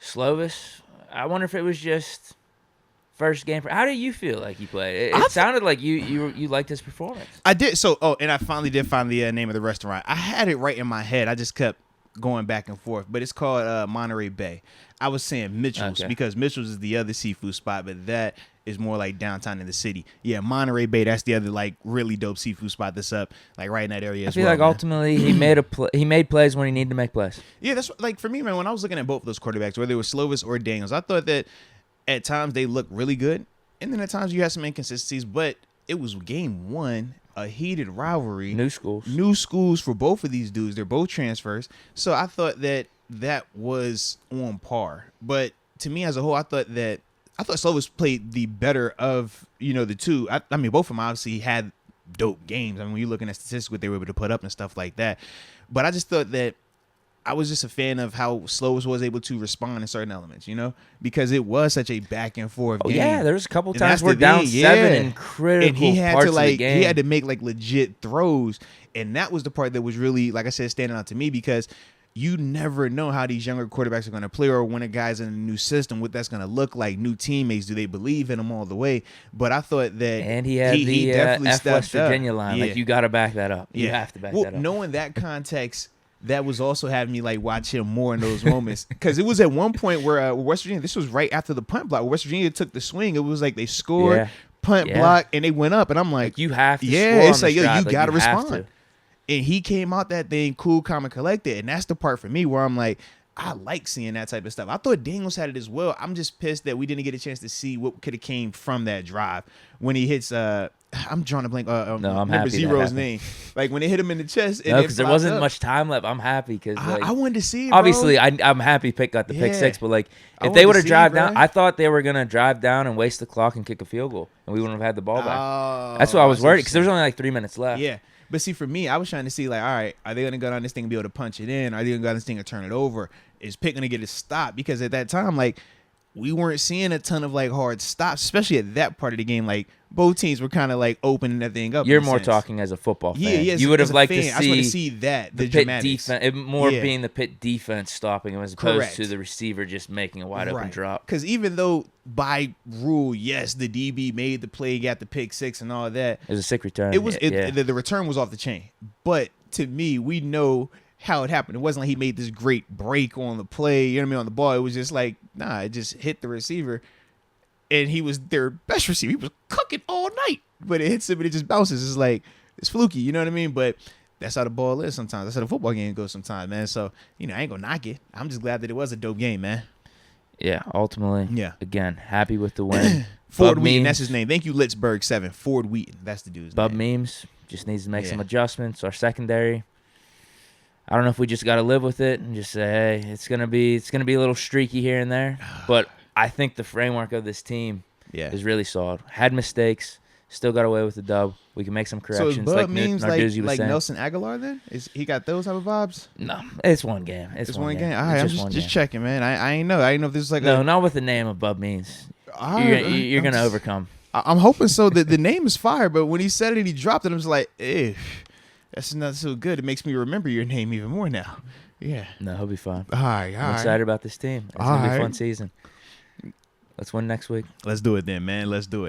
Slovis, I wonder if it was just first game. How do you feel like he played? It sounded like you liked his performance. I did. So, and I finally did find the name of the restaurant. I had it right in my head. I just kept going back and forth. But it's called Monterey Bay. I was saying Mitchell's because Mitchell's is the other seafood spot, but that is more like downtown in the city. Yeah, Monterey Bay, that's the other like really dope seafood spot that's up like right in that area as well. I feel like ultimately he made plays when he needed to make plays. Yeah, that's like for me, man, when I was looking at both of those quarterbacks, whether it was Slovis or Daniels, I thought that at times they looked really good. And then at times you had some inconsistencies, but it was game one, a heated rivalry. New schools for both of these dudes. They're both transfers. So I thought that was on par. But to me as a whole, I thought Slovis played the better of, the two. I mean, both of them obviously had dope games. I mean, when you're looking at statistics, what they were able to put up and stuff like that. But I just thought that I was just a fan of how Slovis was able to respond in certain elements, because it was such a back and forth game. Yeah, there was a couple times we're down 7 in critical and he had parts to of the game. He had to make like legit throws, and that was the part that was really, like I said, standing out to me because you never know how these younger quarterbacks are going to play or when a guy's in a new system, what that's going to look like. New teammates, do they believe in him all the way? But I thought that and he had the definitely F West stepped Virginia up. line. Yeah. Like you got to back that up. You have to back that up. Knowing that context, that was also having me like watch him more in those moments because it was at one point where West Virginia, this was right after the punt block. West Virginia took the swing. It was like they scored, punt block, and they went up. And I'm like you have to. Yeah, it's like you got to respond. To. And he came out that thing cool, calm, and collected. And that's the part for me where I'm like, I like seeing that type of stuff. I thought Daniels had it as well. I'm just pissed that we didn't get a chance to see what could have came from that drive when he hits. I'm drawing a blank. I'm happy Zero's name. Like when they hit him in the chest. No, because there wasn't much time left. I'm happy because I wanted to see it. Obviously, bro. I'm happy Pitt got the pick six, but like if they would have drive down, I thought they were gonna drive down and waste the clock and kick a field goal, and we wouldn't have had the ball back. That's why I was worried because there was only like 3 minutes left. Yeah. But see, for me, I was trying to see, like, all right, are they going to go down this thing and be able to punch it in? Are they going to go down this thing and turn it over? Is Pitt going to get a stop? Because at that time, like, we weren't seeing a ton of, like, hard stops, especially at that part of the game. Like, both teams were kind of, like, opening that thing up. You're more talking as a football fan. Yeah, you would have liked to see. I just want to see that, the Pitt defense, being the Pitt defense stopping him as opposed to the receiver just making a wide open drop. Because even though by rule, yes, the DB made the play, got the pick six and all that. It was a sick return. The return was off the chain. But to me, we know how it happened. It wasn't like he made this great break on the play, on the ball. It was just like, it just hit the receiver. And he was their best receiver. He was cooking all night. But it hits him and it just bounces. It's like, it's fluky, you know what I mean? But that's how the ball is sometimes. That's how the football game goes sometimes, man. So, I ain't going to knock it. I'm just glad that it was a dope game, man. Yeah, ultimately. Yeah. Again, happy with the win. Ford Wheaton, that's his name. Thank you, Litzberg7. Ford Wheaton, that's the dude's name. Memes just needs to make some adjustments. Our secondary, I don't know if we just got to live with it and just say, hey, it's gonna be a little streaky here and there. But I think the framework of this team is really solid. Had mistakes, still got away with the dub. We can make some corrections. So like memes Narduzzi was like saying. Nelson Aguilar then? He got those type of vibes? No, it's one game. It's one game. All right, I'm just checking, man. I ain't know. I didn't know if this was like not with the name of Bub Means. You're gonna overcome. I'm hoping so. The name is fire, but when he said it and he dropped it, I was like, that's not so good. It makes me remember your name even more now. Yeah. No, he'll be fine. All right. I'm excited about this team. It's gonna be a fun season. Let's win next week. Let's do it then, man. Let's do it.